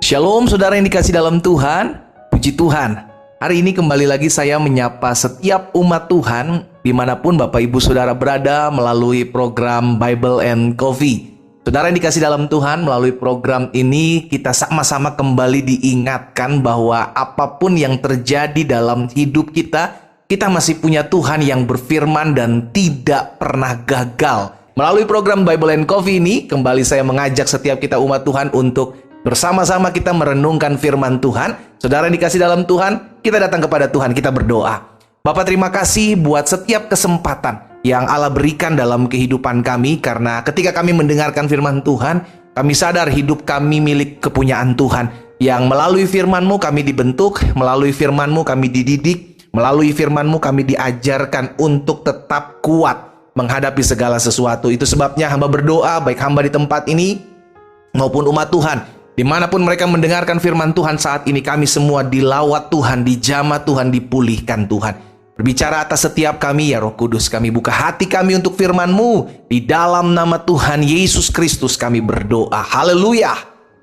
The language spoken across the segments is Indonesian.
Shalom saudara yang dikasih dalam Tuhan, puji Tuhan. Hari ini kembali lagi saya menyapa setiap umat Tuhan dimanapun Bapak Ibu Saudara berada melalui program Bible and Coffee. Saudara yang dikasih dalam Tuhan, melalui program ini kita sama-sama kembali diingatkan bahwa apapun yang terjadi dalam hidup kita, kita masih punya Tuhan yang berfirman dan tidak pernah gagal. Melalui program Bible and Coffee ini, kembali saya mengajak setiap kita umat Tuhan untuk bersama-sama kita merenungkan firman Tuhan. Saudara yang dikasih dalam Tuhan, kita datang kepada Tuhan, kita berdoa. Bapa, terima kasih buat setiap kesempatan yang Allah berikan dalam kehidupan kami. Karena ketika kami mendengarkan firman Tuhan, kami sadar hidup kami milik kepunyaan Tuhan. Yang melalui firman-Mu kami dibentuk, melalui firman-Mu kami dididik, melalui firman-Mu kami diajarkan untuk tetap kuat menghadapi segala sesuatu. Itu sebabnya hamba berdoa, baik hamba di tempat ini maupun umat Tuhan, dimanapun mereka mendengarkan firman Tuhan saat ini, kami semua dilawat Tuhan, dijamah Tuhan, dipulihkan Tuhan. Berbicara atas setiap kami ya Roh Kudus, kami buka hati kami untuk firman-Mu. Di dalam nama Tuhan Yesus Kristus kami berdoa. Haleluya.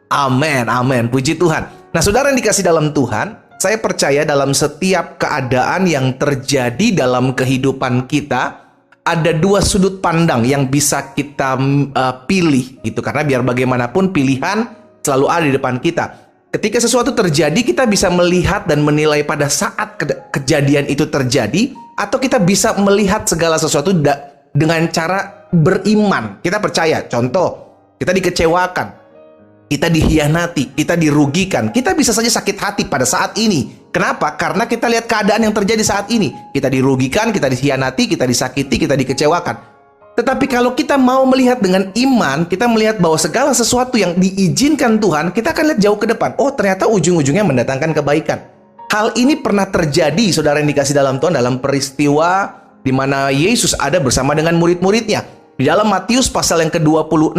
Amin, amin. Puji Tuhan. Nah saudara yang dikasih dalam Tuhan, saya percaya dalam setiap keadaan yang terjadi dalam kehidupan kita, ada dua sudut pandang yang bisa kita pilih gitu. Karena biar bagaimanapun pilihan selalu ada di depan kita. Ketika sesuatu terjadi, kita bisa melihat dan menilai pada saat kejadian itu terjadi, atau kita bisa melihat segala sesuatu dengan cara beriman. Kita percaya, contoh, kita dikecewakan, kita dihianati, kita dirugikan, kita bisa saja sakit hati pada saat ini. Kenapa? Karena kita lihat keadaan yang terjadi saat ini. Kita dirugikan, kita dihianati, kita disakiti, kita dikecewakan. Tetapi kalau kita mau melihat dengan iman, kita melihat bahwa segala sesuatu yang diizinkan Tuhan, kita akan lihat jauh ke depan. Oh, ternyata ujung-ujungnya mendatangkan kebaikan. Hal ini pernah terjadi, saudara yang dikasih dalam Tuhan, dalam peristiwa di mana Yesus ada bersama dengan murid-muridnya. Di dalam Matius pasal yang ke-26,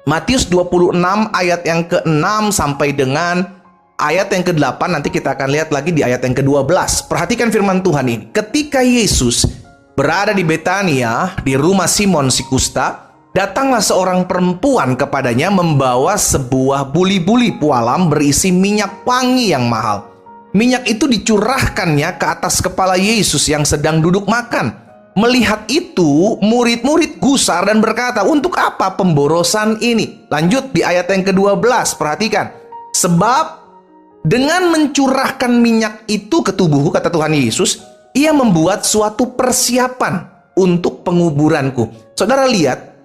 Matius 26 ayat yang ke-6 sampai dengan ayat yang ke-8, nanti kita akan lihat lagi di ayat yang ke-12. Perhatikan firman Tuhan ini. Ketika Yesus berada di Betania, di rumah Simon si kusta, datanglah seorang perempuan kepadanya membawa sebuah buli-buli pualam berisi minyak wangi yang mahal. Minyak itu dicurahkannya ke atas kepala Yesus yang sedang duduk makan. Melihat itu, murid-murid gusar dan berkata, "Untuk apa pemborosan ini?" Lanjut di ayat yang ke-12, perhatikan. "Sebab dengan mencurahkan minyak itu ke tubuhku," kata Tuhan Yesus, "ia membuat suatu persiapan untuk penguburanku." Saudara lihat,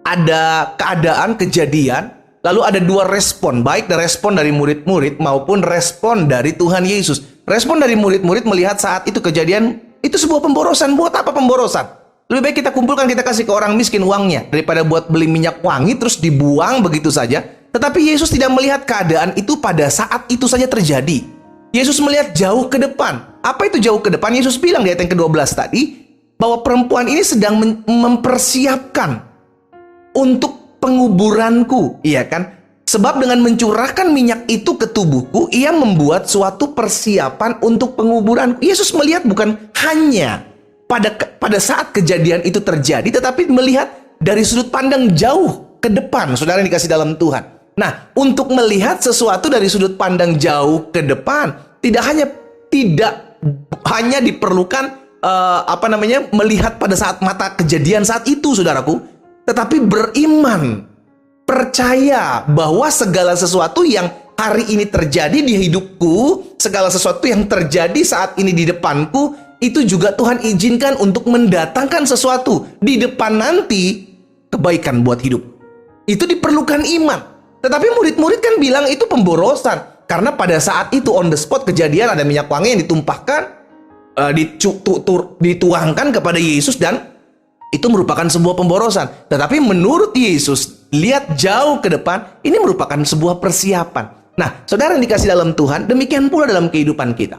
ada keadaan, kejadian, lalu ada dua respon, baik dari respon dari murid-murid maupun respon dari Tuhan Yesus. Respon dari murid-murid melihat saat itu kejadian, itu sebuah pemborosan. Buat apa pemborosan? Lebih baik kita kumpulkan, kita kasih ke orang miskin uangnya, daripada buat beli minyak wangi terus dibuang begitu saja. Tetapi Yesus tidak melihat keadaan itu pada saat itu saja terjadi. Yesus melihat jauh ke depan. Apa itu jauh ke depan? Yesus bilang di ayat yang ke-12 tadi, bahwa perempuan ini sedang mempersiapkan untuk penguburanku. Iya kan? Sebab dengan mencurahkan minyak itu ke tubuhku, ia membuat suatu persiapan untuk penguburanku. Yesus melihat bukan hanya pada saat kejadian itu terjadi, tetapi melihat dari sudut pandang jauh ke depan. Saudara yang dikasih dalam Tuhan. Nah, untuk melihat sesuatu dari sudut pandang jauh ke depan, tidak hanya diperlukan melihat pada saat mata kejadian saat itu, saudaraku, tetapi beriman, percaya bahwa segala sesuatu yang hari ini terjadi di hidupku, segala sesuatu yang terjadi saat ini di depanku, itu juga Tuhan izinkan untuk mendatangkan sesuatu di depan nanti, kebaikan buat hidup. Itu diperlukan iman. Tetapi murid-murid kan bilang itu pemborosan. Karena pada saat itu on the spot kejadian, ada minyak wangi yang ditumpahkan, dituangkan kepada Yesus, dan itu merupakan sebuah pemborosan. Tetapi menurut Yesus, lihat jauh ke depan, ini merupakan sebuah persiapan. Nah, saudara yang dikasih dalam Tuhan, demikian pula dalam kehidupan kita.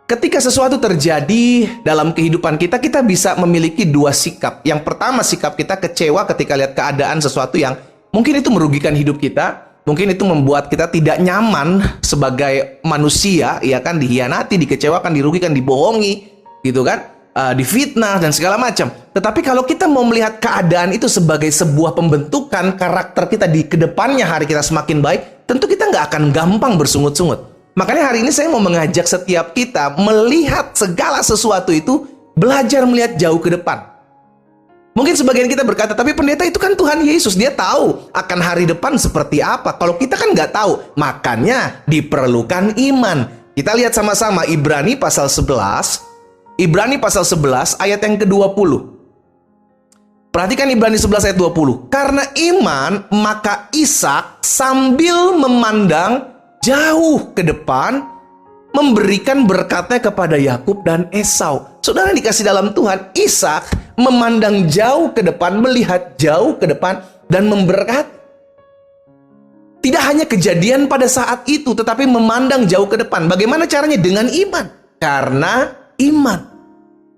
Ketika sesuatu terjadi dalam kehidupan kita, kita bisa memiliki dua sikap. Yang pertama, sikap kita kecewa ketika lihat keadaan sesuatu yang mungkin itu merugikan hidup kita, mungkin itu membuat kita tidak nyaman sebagai manusia, ya kan, dihianati, dikecewakan, dirugikan, dibohongi, gitu kan, difitnah dan segala macam. Tetapi kalau kita mau melihat keadaan itu sebagai sebuah pembentukan karakter kita di kedepannya, hari kita semakin baik, tentu kita nggak akan gampang bersungut-sungut. Makanya hari ini saya mau mengajak setiap kita melihat segala sesuatu itu, belajar melihat jauh ke depan. Mungkin sebagian kita berkata, tapi pendeta itu kan Tuhan Yesus, dia tahu akan hari depan seperti apa. Kalau kita kan nggak tahu, makanya diperlukan iman. Kita lihat sama-sama Ibrani pasal 11, Ibrani pasal 11 ayat yang ke-20. Perhatikan Ibrani 11 ayat 20. Karena iman, maka Ishak sambil memandang jauh ke depan, memberikan berkatnya kepada Yakub dan Esau. Saudara yang dikasih dalam Tuhan, Ishak memandang jauh ke depan, melihat jauh ke depan, dan memberkati. Tidak hanya kejadian pada saat itu, tetapi memandang jauh ke depan. Bagaimana caranya? Dengan iman. Karena iman,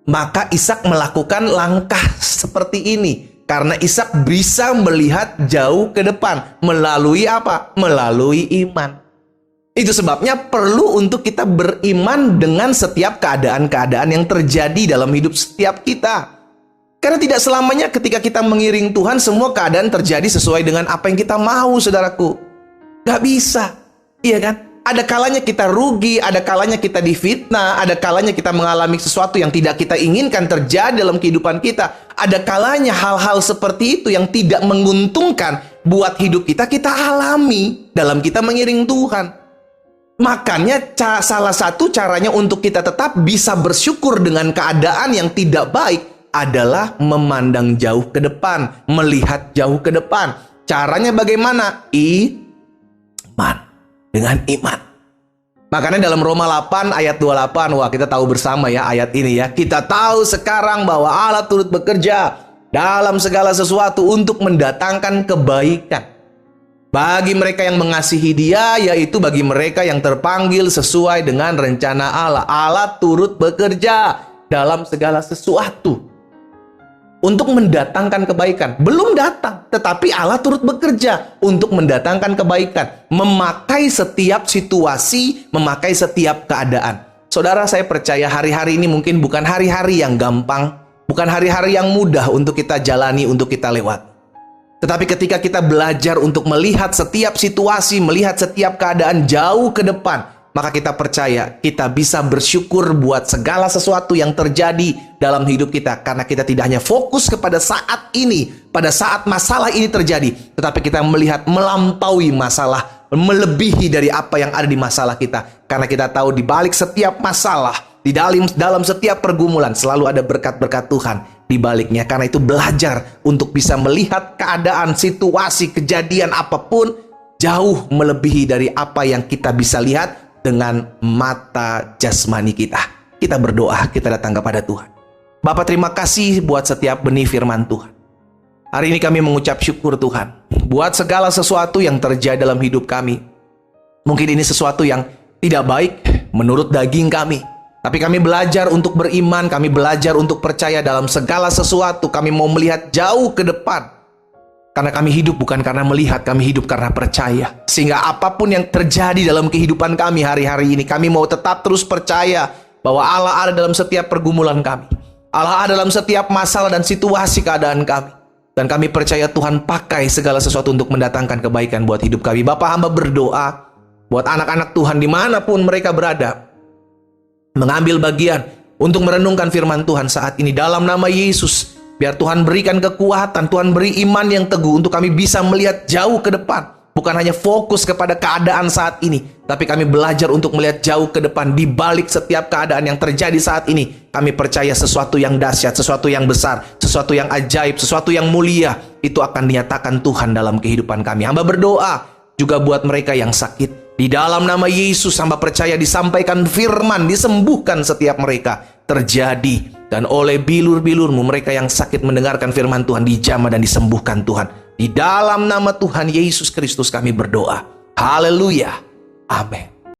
maka Ishak melakukan langkah seperti ini. Karena Ishak bisa melihat jauh ke depan. Melalui apa? Melalui iman. Itu sebabnya perlu untuk kita beriman dengan setiap keadaan-keadaan yang terjadi dalam hidup setiap kita. Karena tidak selamanya ketika kita mengiring Tuhan, semua keadaan terjadi sesuai dengan apa yang kita mau, saudaraku. Gak bisa, iya kan? Ada kalanya kita rugi, ada kalanya kita difitnah, ada kalanya kita mengalami sesuatu yang tidak kita inginkan terjadi dalam kehidupan kita. Ada kalanya hal-hal seperti itu yang tidak menguntungkan buat hidup kita, kita alami dalam kita mengiring Tuhan. Makanya salah satu caranya untuk kita tetap bisa bersyukur dengan keadaan yang tidak baik adalah memandang jauh ke depan, melihat jauh ke depan. Caranya bagaimana? Iman. Dengan iman. Makanya dalam Roma 8 ayat 28, wah kita tahu bersama ya ayat ini ya. Kita tahu sekarang bahwa Allah turut bekerja dalam segala sesuatu untuk mendatangkan kebaikan bagi mereka yang mengasihi Dia, yaitu bagi mereka yang terpanggil sesuai dengan rencana Allah. Allah turut bekerja dalam segala sesuatu untuk mendatangkan kebaikan. Belum datang, tetapi Allah turut bekerja untuk mendatangkan kebaikan. Memakai setiap situasi, memakai setiap keadaan. Saudara, saya percaya hari-hari ini mungkin bukan hari-hari yang gampang, bukan hari-hari yang mudah untuk kita jalani, untuk kita lewati. Tetapi ketika kita belajar untuk melihat setiap situasi, melihat setiap keadaan jauh ke depan, maka kita percaya kita bisa bersyukur buat segala sesuatu yang terjadi dalam hidup kita. Karena kita tidak hanya fokus kepada saat ini, pada saat masalah ini terjadi, tetapi kita melihat melampaui masalah, melebihi dari apa yang ada di masalah kita. Karena kita tahu di balik setiap masalah, di dalam setiap pergumulan selalu ada berkat-berkat Tuhan di baliknya. Karena itu belajar untuk bisa melihat keadaan, situasi, kejadian apapun jauh melebihi dari apa yang kita bisa lihat dengan mata jasmani kita. Kita berdoa, kita datang kepada Tuhan. Bapa, terima kasih buat setiap benih firman Tuhan. Hari ini kami mengucap syukur Tuhan buat segala sesuatu yang terjadi dalam hidup kami. Mungkin ini sesuatu yang tidak baik menurut daging kami, tapi kami belajar untuk beriman, kami belajar untuk percaya dalam segala sesuatu. Kami mau melihat jauh ke depan. Karena kami hidup bukan karena melihat, kami hidup karena percaya. Sehingga apapun yang terjadi dalam kehidupan kami hari-hari ini, kami mau tetap terus percaya bahwa Allah ada dalam setiap pergumulan kami. Allah ada dalam setiap masalah dan situasi keadaan kami. Dan kami percaya Tuhan pakai segala sesuatu untuk mendatangkan kebaikan buat hidup kami. Bapa, hamba berdoa buat anak-anak Tuhan dimanapun mereka berada, mengambil bagian untuk merenungkan firman Tuhan saat ini dalam nama Yesus. Biar Tuhan berikan kekuatan, Tuhan beri iman yang teguh untuk kami bisa melihat jauh ke depan. Bukan hanya fokus kepada keadaan saat ini, tapi kami belajar untuk melihat jauh ke depan. Di balik setiap keadaan yang terjadi saat ini, kami percaya sesuatu yang dahsyat, sesuatu yang besar, sesuatu yang ajaib, sesuatu yang mulia, itu akan dinyatakan Tuhan dalam kehidupan kami. Hamba berdoa juga buat mereka yang sakit. Di dalam nama Yesus, hamba percaya disampaikan firman, disembuhkan setiap mereka. Terjadi. Dan oleh bilur-bilur-Mu, mereka yang sakit mendengarkan firman Tuhan dijamah dan disembuhkan Tuhan. Di dalam nama Tuhan Yesus Kristus kami berdoa. Haleluya. Amin.